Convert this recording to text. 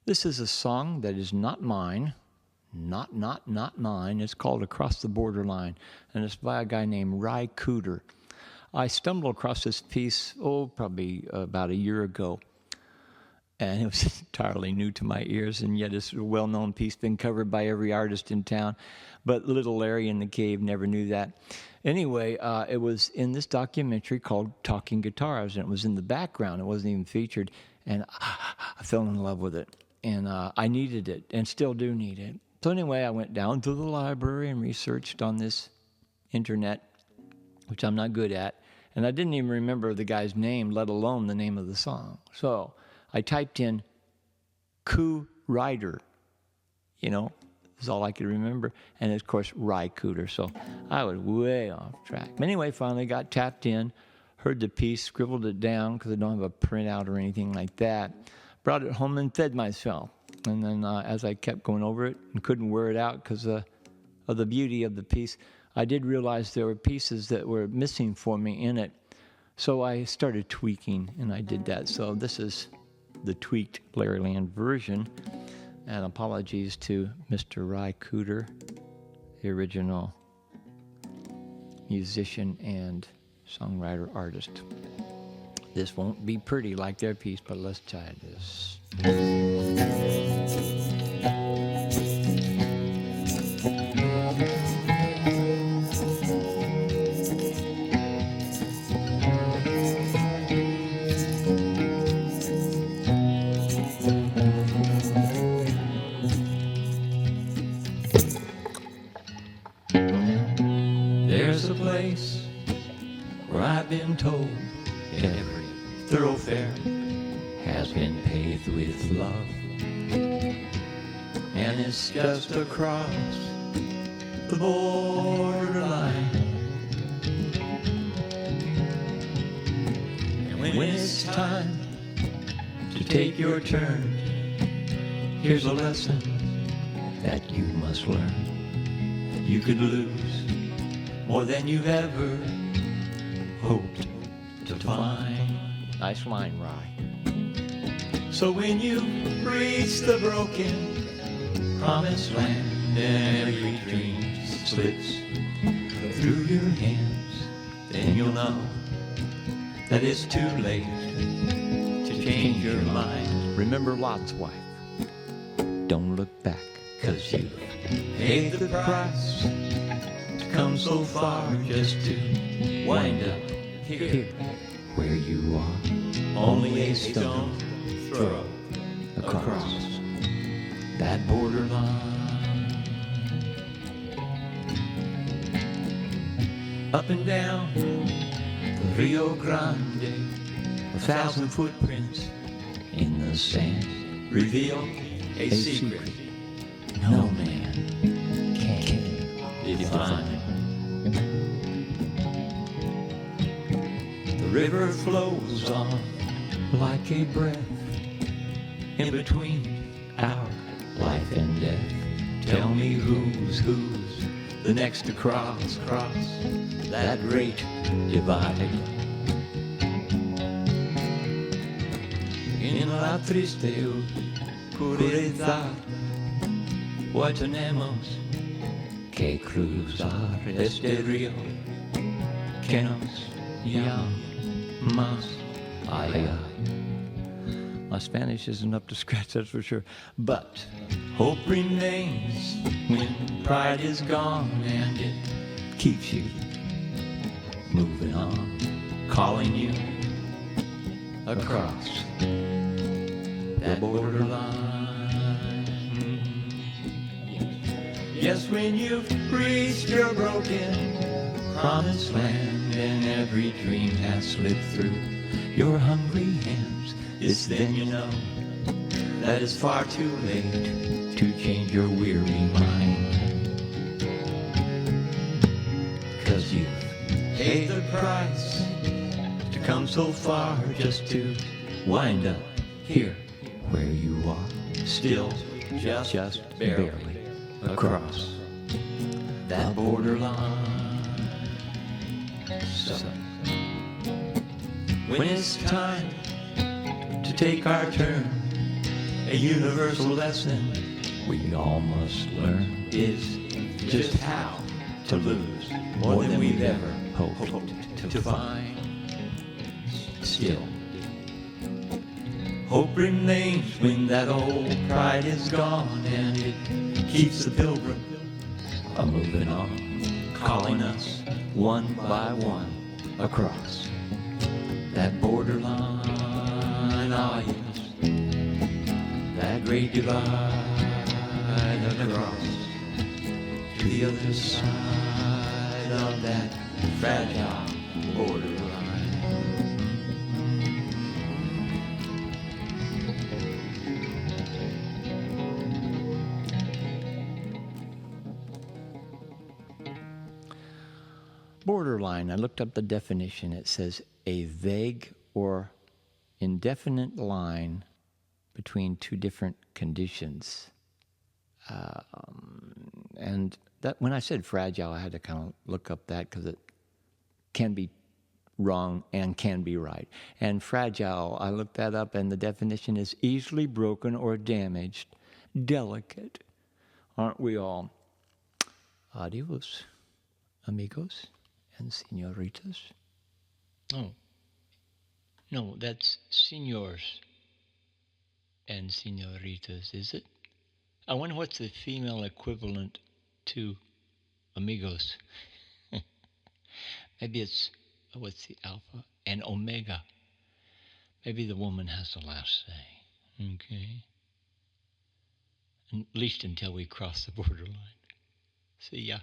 This is a song that is not mine. Not mine. It's called Across the Borderline, and it's by a guy named Ry Cooder. I stumbled across this piece, probably about a year ago, and it was entirely new to my ears, and yet it's a well-known piece, been covered by every artist in town, but Little Larry in the Cave never knew that. Anyway, it was in this documentary called Talking Guitars, and it was in the background. It wasn't even featured, and I fell in love with it, and I needed it, and still do need it. So anyway, I went down to the library and researched on this internet, which I'm not good at, and I didn't even remember the guy's name, let alone the name of the song. So I typed in Coo Rider, is all I could remember, and of course Ry Cooder. So I was way off track. But anyway, finally got tapped in, heard the piece, scribbled it down because I don't have a printout or anything like that. Brought it home and fed myself. And then as I kept going over it and couldn't wear it out because of the beauty of the piece, I did realize there were pieces that were missing for me in it. So I started tweaking, and I did that. So this is the tweaked Larryland version. And apologies to Mr. Ry Cooder, the original musician and songwriter artist. This won't be pretty like their piece, but let's try this. There's a place where I've been told every thoroughfare has been paved with love, and it's just across the borderline. And when it's time to take your turn, here's a lesson that you must learn. You could lose more than you've ever hoped to find. Nice line, Ry. So when you reach the broken promised land and every dream slips through your hands, then you'll know that it's too late to change your mind. Remember Lot's wife. Don't look back, 'cause you paid the price to come so far just to wind up here where you are. Only a stone throw across that borderline. Up and down the Rio Grande, 1,000 footprints in the sand reveal a secret no man can define. The river flows on like a breath in between our life and death. Tell me who's the next to cross that great divide. En la triste oscuridad, hoy tenemos que cruzar este río que nos llama más allá. My Spanish isn't up to scratch, that's for sure. But hope remains when pride is gone, and it keeps you moving on, calling you across that borderline. Yes, when you've reached your broken promised land and every dream has slipped through your hungry hands, it's then you know that it's far too late to change your weary mind. 'Cause you've paid the price to come so far just to wind up here where you are, still just barely across that borderline. So when it's time to take our turn, A universal lesson we all must learn is just how to lose more than we've ever hoped to find. Still, hope remains when that old pride is gone, and it keeps the pilgrim a-moving on, calling us one by one across that borderline. Ah, yes, that great divide across to the other side of that fragile borderline. Borderline, I looked up the definition. It says a vague or indefinite line between two different conditions. And that when I said fragile, I had to kind of look up that because it can be wrong and can be right. And fragile, I looked that up, and the definition is easily broken or damaged, delicate. Aren't we all? Adios, amigos and senoritas. Oh, no, that's senors and senoritas, is it? I wonder what's the female equivalent to amigos. Maybe it's, what's the alpha? And omega. Maybe the woman has the last say. Okay. At least until we cross the borderline. See ya.